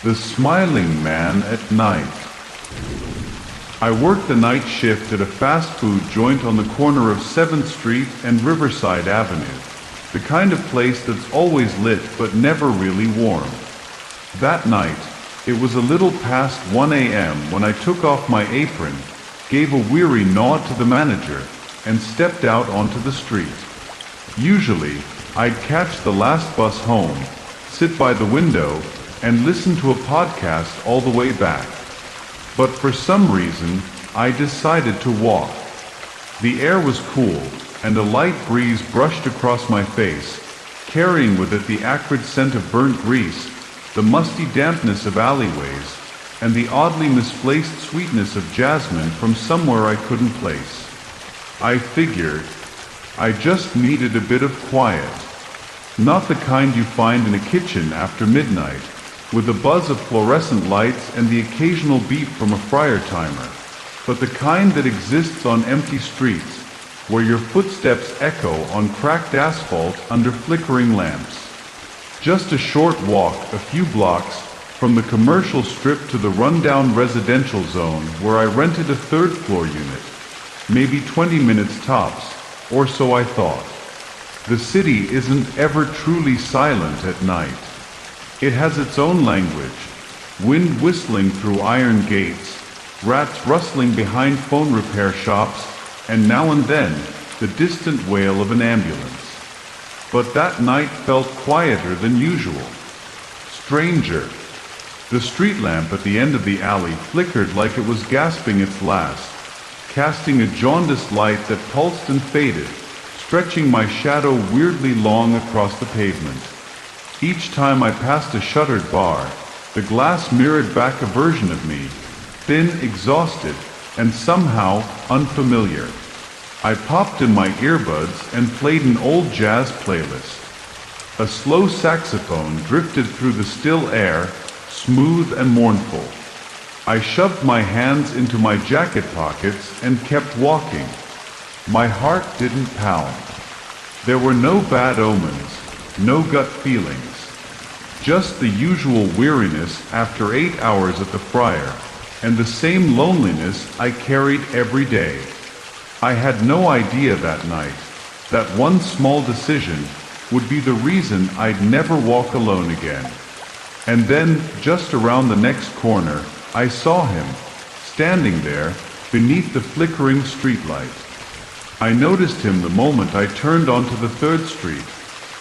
The Smiling Man at Night. I worked the night shift at a fast food joint on the corner of 7th Street and Riverside Avenue, the kind of place that's always lit but never really warm. That night, it was a little past 1 a.m. when I took off my apron, gave a weary nod to the manager, and stepped out onto the street. Usually, I'd catch the last bus home, sit by the window, and listen to a podcast all the way back. But for some reason, I decided to walk. The air was cool, and a light breeze brushed across my face, carrying with it the acrid scent of burnt grease, the musty dampness of alleyways, and the oddly misplaced sweetness of jasmine from somewhere I couldn't place. I figured I just needed a bit of quiet. Not the kind you find in a kitchen after midnight, with the buzz of fluorescent lights and the occasional beep from a fryer timer, but the kind that exists on empty streets, where your footsteps echo on cracked asphalt under flickering lamps. Just a short walk, a few blocks, from the commercial strip to the rundown residential zone where I rented a third-floor unit. Maybe 20 minutes tops, or so I thought. The city isn't ever truly silent at night. It has its own language, wind whistling through iron gates, rats rustling behind phone repair shops, and now and then, the distant wail of an ambulance. But that night felt quieter than usual. Stranger. The street lamp at the end of the alley flickered like it was gasping its last, casting a jaundiced light that pulsed and faded, stretching my shadow weirdly long across the pavement. Each time I passed a shuttered bar, the glass mirrored back a version of me, thin, exhausted, and somehow unfamiliar. I popped in my earbuds and played an old jazz playlist. A slow saxophone drifted through the still air, smooth and mournful. I shoved my hands into my jacket pockets and kept walking. My heart didn't pound. There were no bad omens, no gut feelings. Just the usual weariness after 8 hours at the Friar, and the same loneliness I carried every day. I had no idea that night that one small decision would be the reason I'd never walk alone again. And then, just around the next corner, I saw him, standing there, beneath the flickering streetlight. I noticed him the moment I turned onto the 3rd Street,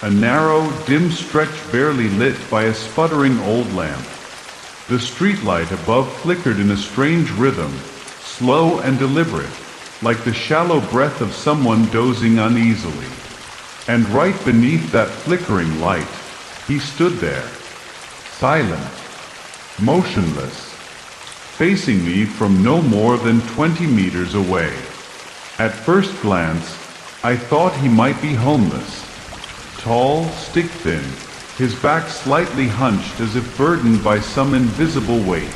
a narrow, dim stretch barely lit by a sputtering old lamp. The streetlight above flickered in a strange rhythm, slow and deliberate, like the shallow breath of someone dozing uneasily. And right beneath that flickering light, he stood there, silent, motionless, facing me from no more than 20 meters away. At first glance, I thought he might be homeless. Tall, stick-thin, his back slightly hunched as if burdened by some invisible weight.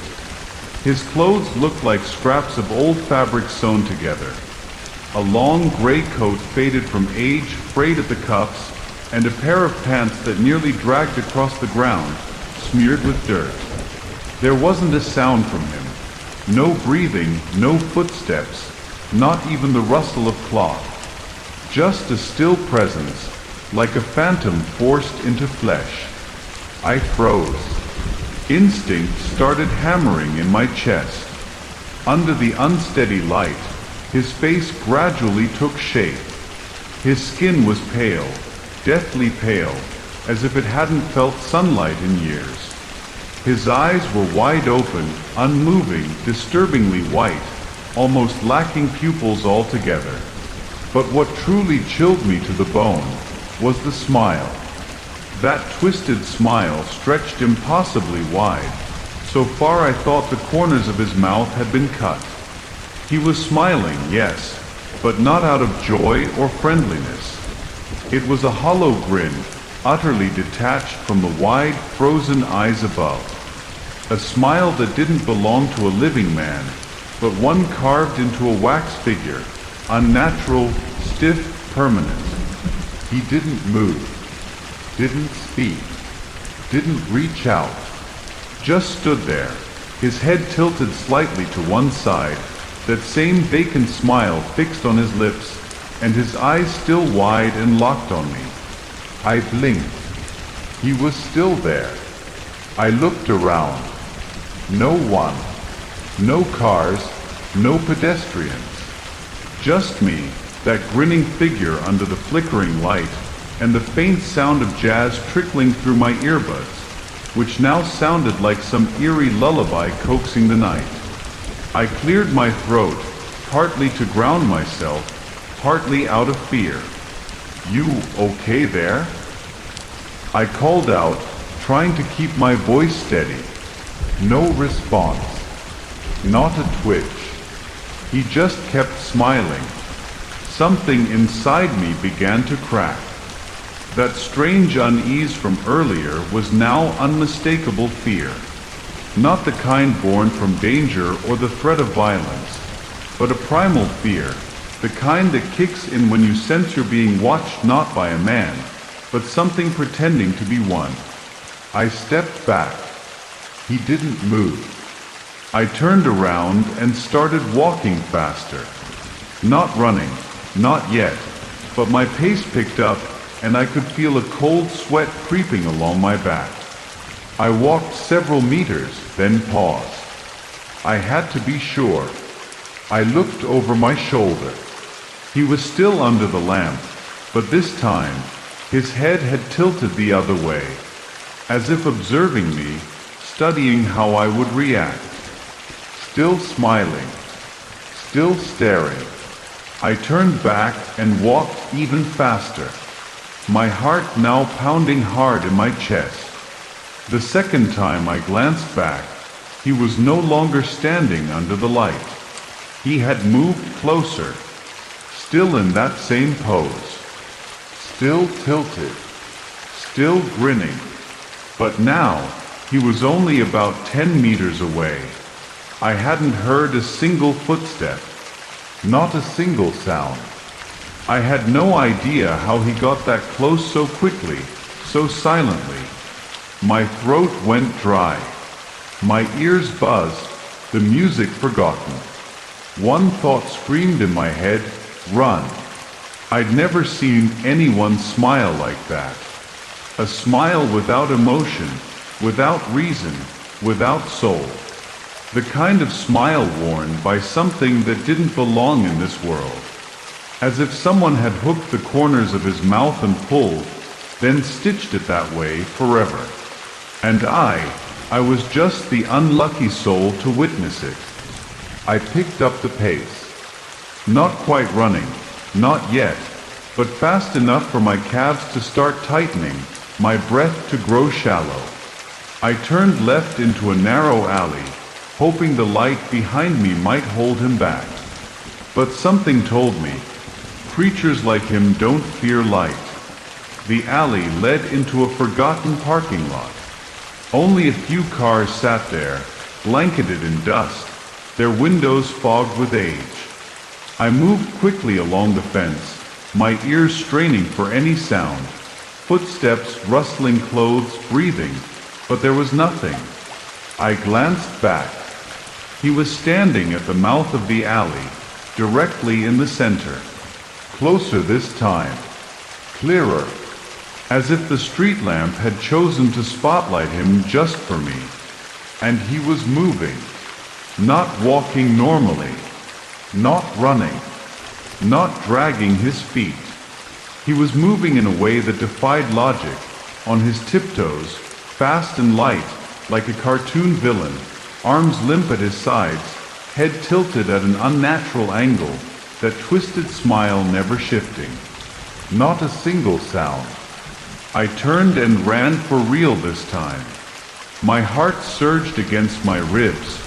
His clothes looked like scraps of old fabric sewn together. A long gray coat faded from age, frayed at the cuffs, and a pair of pants that nearly dragged across the ground, smeared with dirt. There wasn't a sound from him. No breathing, no footsteps, not even the rustle of cloth. Just a still presence, like a phantom forced into flesh. I froze. Instinct started hammering in my chest. Under the unsteady light, his face gradually took shape. His skin was pale, deathly pale, as if it hadn't felt sunlight in years. His eyes were wide open, unmoving, disturbingly white, almost lacking pupils altogether. But what truly chilled me to the bone was the smile. That twisted smile stretched impossibly wide. So far I thought the corners of his mouth had been cut. He was smiling, yes, but not out of joy or friendliness. It was a hollow grin, utterly detached from the wide, frozen eyes above. A smile that didn't belong to a living man, but one carved into a wax figure, unnatural, stiff, permanent. He didn't move, didn't speak, didn't reach out, just stood there, his head tilted slightly to one side, that same vacant smile fixed on his lips, and his eyes still wide and locked on me. I blinked. He was still there. I looked around. No one. No cars. No pedestrians. Just me, that grinning figure under the flickering light, and the faint sound of jazz trickling through my earbuds, which now sounded like some eerie lullaby coaxing the night. I cleared my throat, partly to ground myself, partly out of fear. "You okay there?" I called out, trying to keep my voice steady. No response. Not a twitch. He just kept smiling. Something inside me began to crack. That strange unease from earlier was now unmistakable fear. Not the kind born from danger or the threat of violence, but a primal fear, the kind that kicks in when you sense you're being watched not by a man, but something pretending to be one. I stepped back. He didn't move. I turned around and started walking faster. Not running, not yet, but my pace picked up and I could feel a cold sweat creeping along my back. I walked several meters, then paused. I had to be sure. I looked over my shoulder. He was still under the lamp, but this time, his head had tilted the other way, as if observing me, studying how I would react. Still smiling, still staring. I turned back and walked even faster, my heart now pounding hard in my chest. The second time I glanced back, he was no longer standing under the light. He had moved closer, still in that same pose, still tilted, still grinning. But now, he was only about 10 meters away. I hadn't heard a single footstep, not a single sound. I had no idea how he got that close so quickly, so silently. My throat went dry. My ears buzzed, the music forgotten. One thought screamed in my head, run. I'd never seen anyone smile like that. A smile without emotion, without reason, without soul. The kind of smile worn by something that didn't belong in this world. As if someone had hooked the corners of his mouth and pulled, then stitched it that way forever. And I was just the unlucky soul to witness it. I picked up the pace. Not quite running, not yet, but fast enough for my calves to start tightening, my breath to grow shallow. I turned left into a narrow alley, hoping the light behind me might hold him back. But something told me, creatures like him don't fear light. The alley led into a forgotten parking lot. Only a few cars sat there, blanketed in dust, their windows fogged with age. I moved quickly along the fence, my ears straining for any sound. Footsteps, rustling clothes, breathing, but there was nothing. I glanced back. He was standing at the mouth of the alley, directly in the center. Closer this time. Clearer. As if the street lamp had chosen to spotlight him just for me. And he was moving. Not walking normally. Not running. Not dragging his feet. He was moving in a way that defied logic, on his tiptoes, fast and light, like a cartoon villain, arms limp at his sides, head tilted at an unnatural angle, that twisted smile never shifting. Not a single sound. I turned and ran for real this time. My heart surged against my ribs,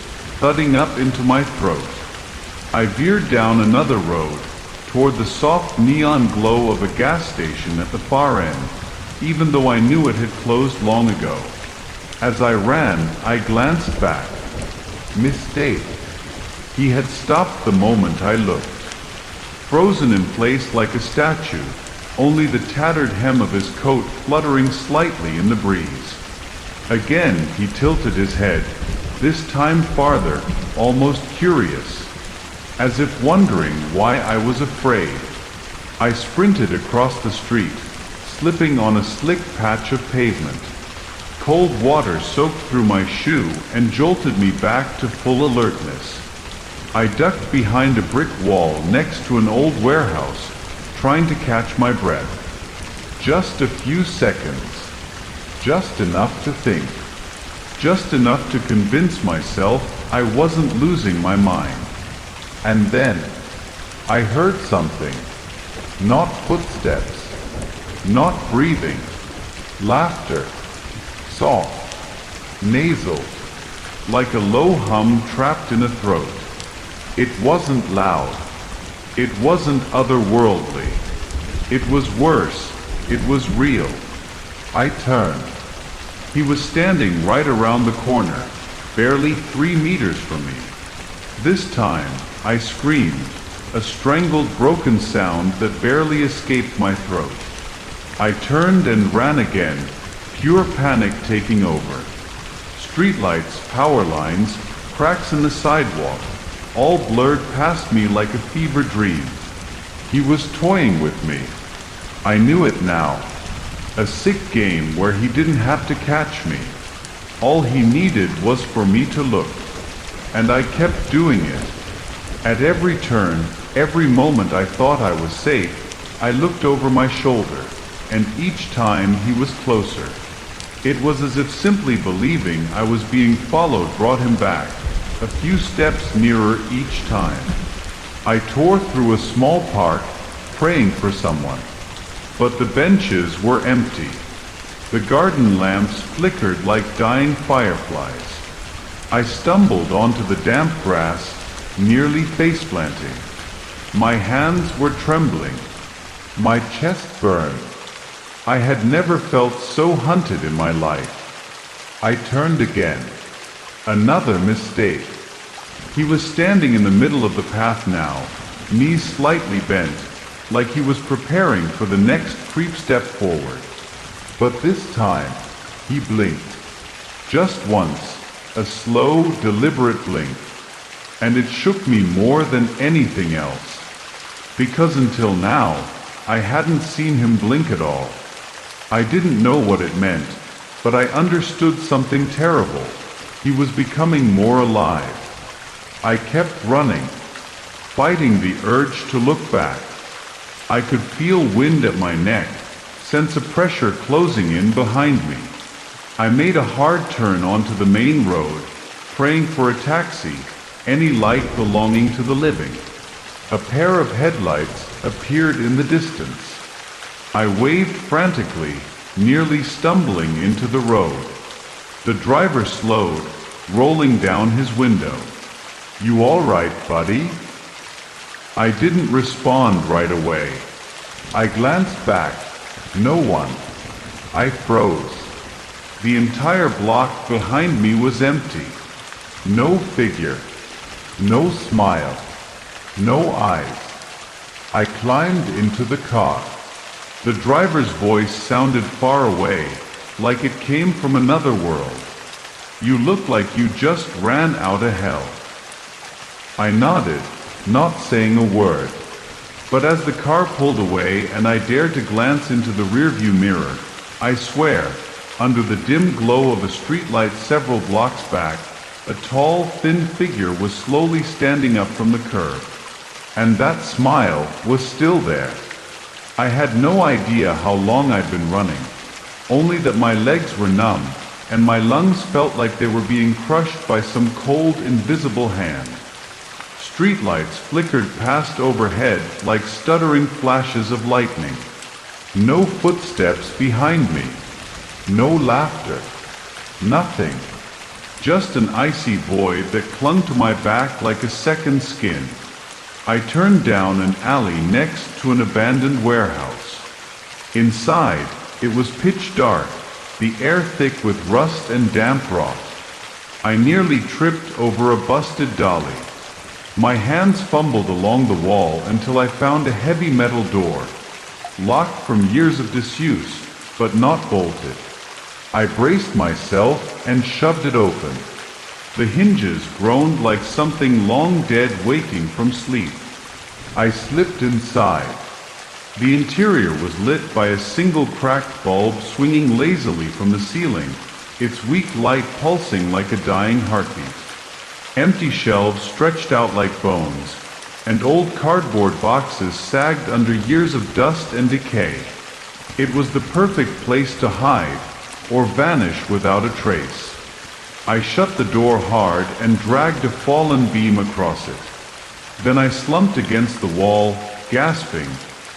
thudding up into my throat. I veered down another road, toward the soft neon glow of a gas station at the far end, even though I knew it had closed long ago. As I ran, I glanced back. Mistake. He had stopped the moment I looked. Frozen in place like a statue, only the tattered hem of his coat fluttering slightly in the breeze. Again he tilted his head, this time farther, almost curious, as if wondering why I was afraid. I sprinted across the street, slipping on a slick patch of pavement. Cold water soaked through my shoe and jolted me back to full alertness. I ducked behind a brick wall next to an old warehouse, trying to catch my breath. Just a few seconds. Just enough to think. Just enough to convince myself I wasn't losing my mind. And then, I heard something. Not footsteps. Not breathing. Laughter. Soft. Nasal. Like a low hum trapped in a throat. It wasn't loud. It wasn't otherworldly. It was worse. It was real. I turned. He was standing right around the corner, barely 3 meters from me. This time, I screamed, a strangled, broken sound that barely escaped my throat. I turned and ran again, pure panic taking over. Streetlights, power lines, cracks in the sidewalk, all blurred past me like a fever dream. He was toying with me. I knew it now. A sick game where he didn't have to catch me. All he needed was for me to look. And I kept doing it. At every turn, every moment I thought I was safe, I looked over my shoulder, and each time he was closer. It was as if simply believing I was being followed brought him back, a few steps nearer each time. I tore through a small park, praying for someone. But the benches were empty. The garden lamps flickered like dying fireflies. I stumbled onto the damp grass, nearly face-planting. My hands were trembling. My chest burned. I had never felt so hunted in my life. I turned again. Another mistake. He was standing in the middle of the path now, knees slightly bent, like he was preparing for the next creep step forward. But this time, he blinked. Just once, a slow, deliberate blink. And it shook me more than anything else. Because until now, I hadn't seen him blink at all. I didn't know what it meant, but I understood something terrible. He was becoming more alive. I kept running, fighting the urge to look back. I could feel wind at my neck, sense a pressure closing in behind me. I made a hard turn onto the main road, praying for a taxi, any light belonging to the living. A pair of headlights appeared in the distance. I waved frantically, nearly stumbling into the road. The driver slowed, rolling down his window. "You all right, buddy?" I didn't respond right away. I glanced back. No one. I froze. The entire block behind me was empty. No figure. No smile. No eyes. I climbed into the car. The driver's voice sounded far away, like it came from another world. "You look like you just ran out of hell." I nodded, not saying a word. But as the car pulled away and I dared to glance into the rearview mirror, I swear, under the dim glow of a streetlight several blocks back, a tall, thin figure was slowly standing up from the curb. And that smile was still there. I had no idea how long I'd been running, only that my legs were numb, and my lungs felt like they were being crushed by some cold, invisible hand. Streetlights flickered past overhead like stuttering flashes of lightning. No footsteps behind me. No laughter. Nothing. Just an icy void that clung to my back like a second skin. I turned down an alley next to an abandoned warehouse. Inside, it was pitch dark, the air thick with rust and damp rot. I nearly tripped over a busted dolly. My hands fumbled along the wall until I found a heavy metal door, locked from years of disuse, but not bolted. I braced myself and shoved it open. The hinges groaned like something long dead waking from sleep. I slipped inside. The interior was lit by a single cracked bulb swinging lazily from the ceiling, its weak light pulsing like a dying heartbeat. Empty shelves stretched out like bones, and old cardboard boxes sagged under years of dust and decay. It was the perfect place to hide, or vanish without a trace. I shut the door hard and dragged a fallen beam across it. Then I slumped against the wall, gasping,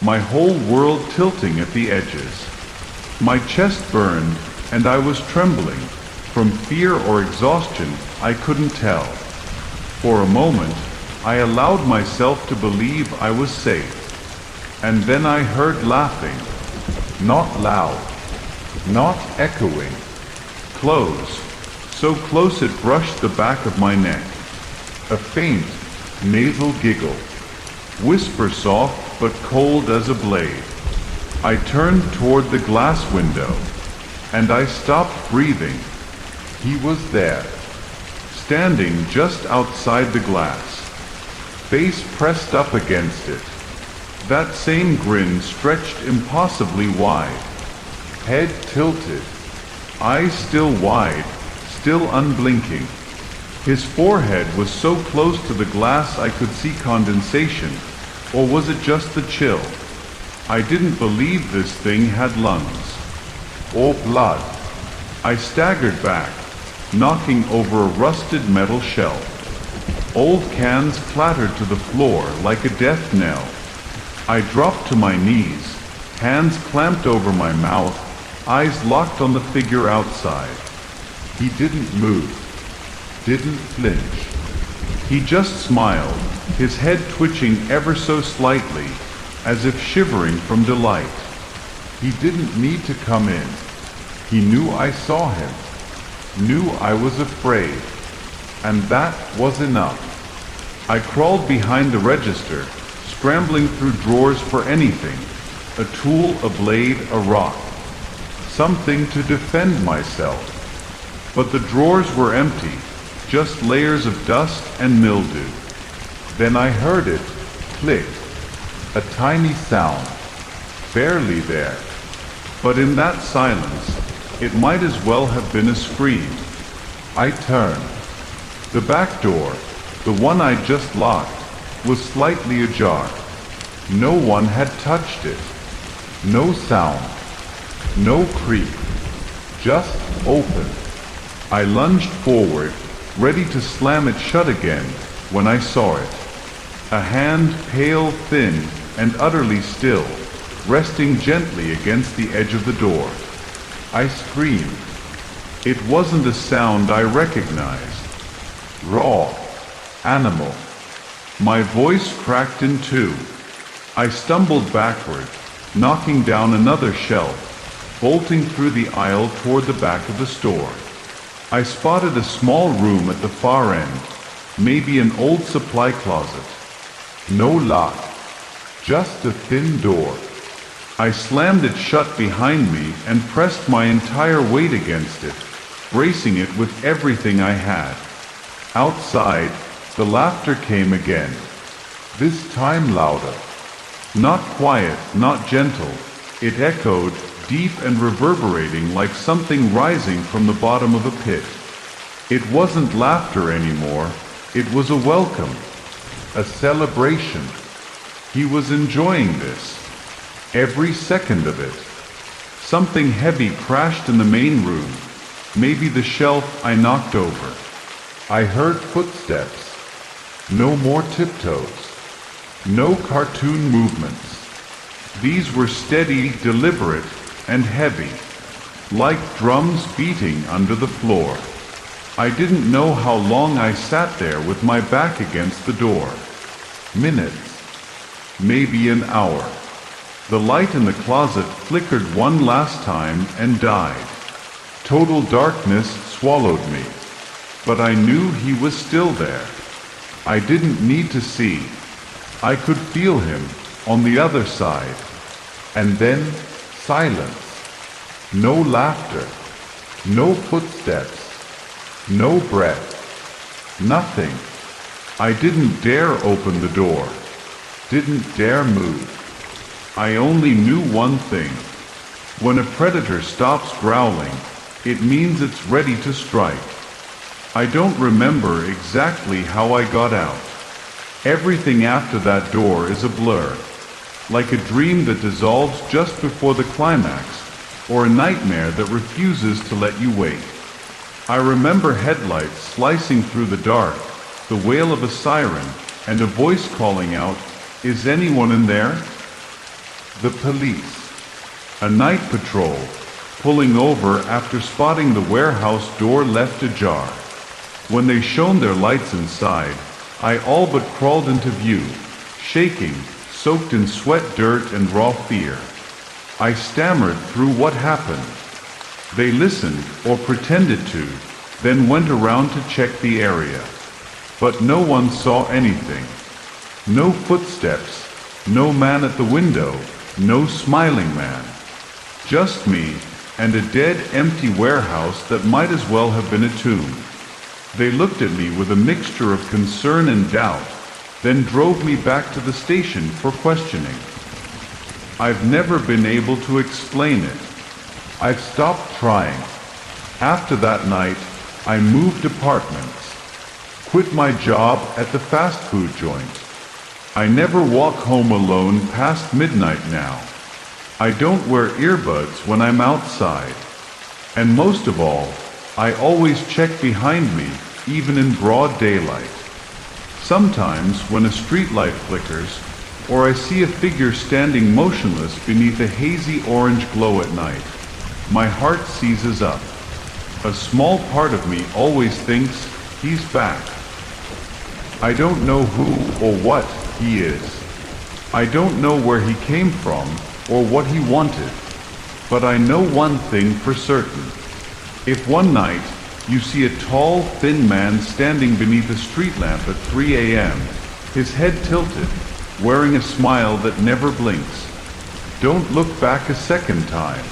my whole world tilting at the edges. My chest burned, and I was trembling. From fear or exhaustion, I couldn't tell. For a moment, I allowed myself to believe I was safe. And then I heard laughing. Not loud, not echoing. Close, so close it brushed the back of my neck. A faint, nasal giggle. Whisper soft but cold as a blade. I turned toward the glass window, and I stopped breathing. He was there, standing just outside the glass, face pressed up against it. That same grin stretched impossibly wide, head tilted, eyes still wide, still unblinking. His forehead was so close to the glass I could see condensation, or was it just the chill? I didn't believe this thing had lungs. Or blood. I staggered back, knocking over a rusted metal shelf. Old cans clattered to the floor like a death knell. I dropped to my knees, hands clamped over my mouth, eyes locked on the figure outside. He didn't move, didn't flinch. He just smiled, his head twitching ever so slightly, as if shivering from delight. He didn't need to come in. He knew I saw him, knew I was afraid, and that was enough. I crawled behind the register, scrambling through drawers for anything, a tool, a blade, a rock, something to defend myself. But the drawers were empty, just layers of dust and mildew. Then I heard it, click, a tiny sound, barely there. But in that silence, it might as well have been a scream. I turned. The back door, the one I just locked, was slightly ajar. No one had touched it. No sound. No creak. Just open. I lunged forward, ready to slam it shut again, when I saw it. A hand, pale, thin, and utterly still, resting gently against the edge of the door. I screamed. It wasn't a sound I recognized. Raw. Animal. My voice cracked in two. I stumbled backward, knocking down another shelf, bolting through the aisle toward the back of the store. I spotted a small room at the far end, maybe an old supply closet. No lock, just a thin door. I slammed it shut behind me and pressed my entire weight against it, bracing it with everything I had. Outside, the laughter came again, this time louder. Not quiet, not gentle, it echoed, deep and reverberating like something rising from the bottom of a pit. It wasn't laughter anymore, it was a welcome, a celebration. He was enjoying this, every second of it. Something heavy crashed in the main room, maybe the shelf I knocked over. I heard footsteps. No more tiptoes. No cartoon movements. These were steady, deliberate, and heavy, like drums beating under the floor. I didn't know how long I sat there with my back against the door. Minutes. Maybe an hour. The light in the closet flickered one last time and died. Total darkness swallowed me. But I knew he was still there. I didn't need to see. I could feel him on the other side. And then silence. No laughter. No footsteps. No breath. Nothing. I didn't dare open the door. Didn't dare move. I only knew one thing. When a predator stops growling, it means it's ready to strike. I don't remember exactly how I got out. Everything after that door is a blur, like a dream that dissolves just before the climax, or a nightmare that refuses to let you wait. I remember headlights slicing through the dark, the wail of a siren, and a voice calling out, "Is anyone in there?" The police. A night patrol, pulling over after spotting the warehouse door left ajar. When they shone their lights inside, I all but crawled into view, shaking, soaked in sweat, dirt, and raw fear. I stammered through what happened. They listened, or pretended to, then went around to check the area. But no one saw anything. No footsteps, no man at the window, no smiling man. Just me, and a dead, empty warehouse that might as well have been a tomb. They looked at me with a mixture of concern and doubt, then drove me back to the station for questioning. I've never been able to explain it. I've stopped trying. After that night, I moved apartments. Quit my job at the fast food joint. I never walk home alone past midnight now. I don't wear earbuds when I'm outside. And most of all, I always check behind me, even in broad daylight. Sometimes when a streetlight flickers, or I see a figure standing motionless beneath a hazy orange glow at night, my heart seizes up. A small part of me always thinks, he's back. I don't know who or what he is. I don't know where he came from or what he wanted. But I know one thing for certain. If one night you see a tall, thin man standing beneath a street lamp at 3 a.m., his head tilted, wearing a smile that never blinks, don't look back a second time.